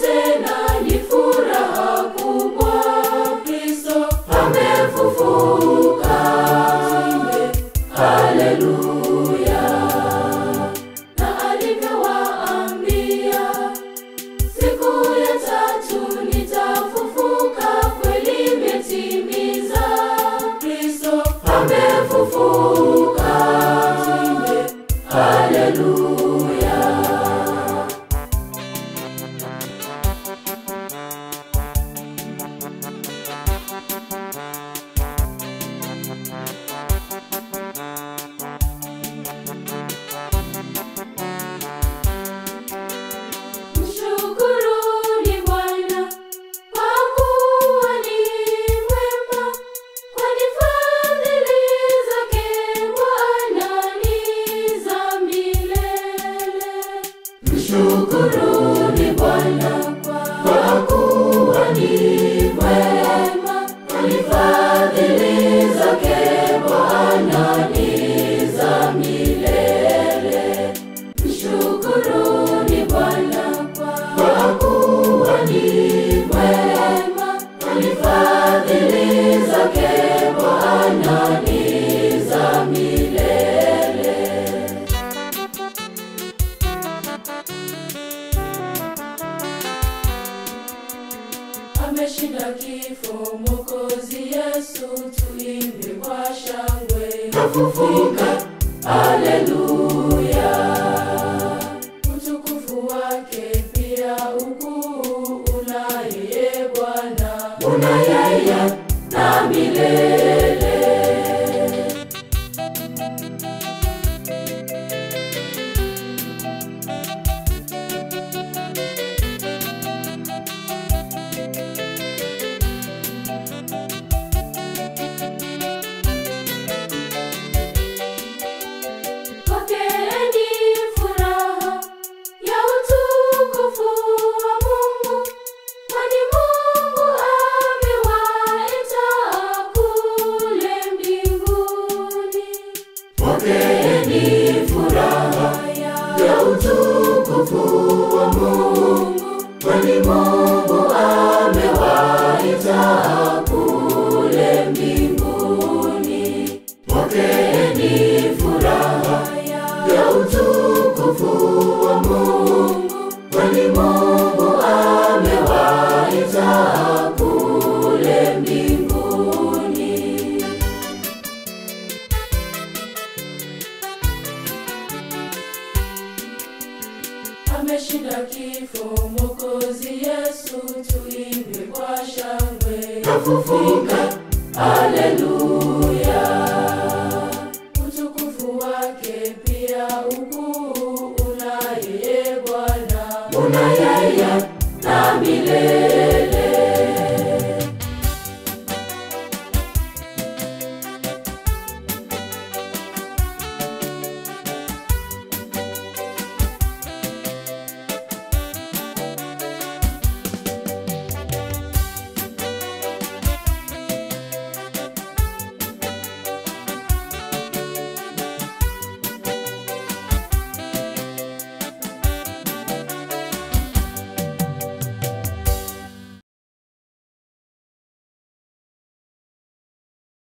tena ni furaha kubwa, Kristo amefufuka. Haleluya. Na alivyowaambia, siku ya tatu nitafufuka, kweli imetimiza, Kristo amefufuka. Haleluya. Mshukuruni Bwana kwa kuwa ni mwema, kwani fadhili zake Bwana ni za milele. Mshukuruni Bwana kwa kuwa ni mwema, kwani fadhili zake Bwana ni za milele. Mshukuruni Bwana kwa kuwa ni mwema, kwani fadhili zake Bwana ni za milele. Ameshinda kifo Mwokozi Yesu, tuimbe kwa shangwe. Kafufuka, haleluya. Utukufu wake pia ukuu unaye yeye Bwana, unayeye na milele. Pokeeni furaha ya utukufu wa Mungu, kwani Mungu amewaita kule mbinguni. Pokeeni furaha ya utukufu wa Mungu, kwani Mungu amewaita kule mbinguni. Pokeeni furaha ya utukufu wa Mungu, kwani Mungu amewaita kule mbinguni. Ameshinda kifo Mwokozi Yesu, tuimbe kwa shangwe. Kafufuka, haleluya.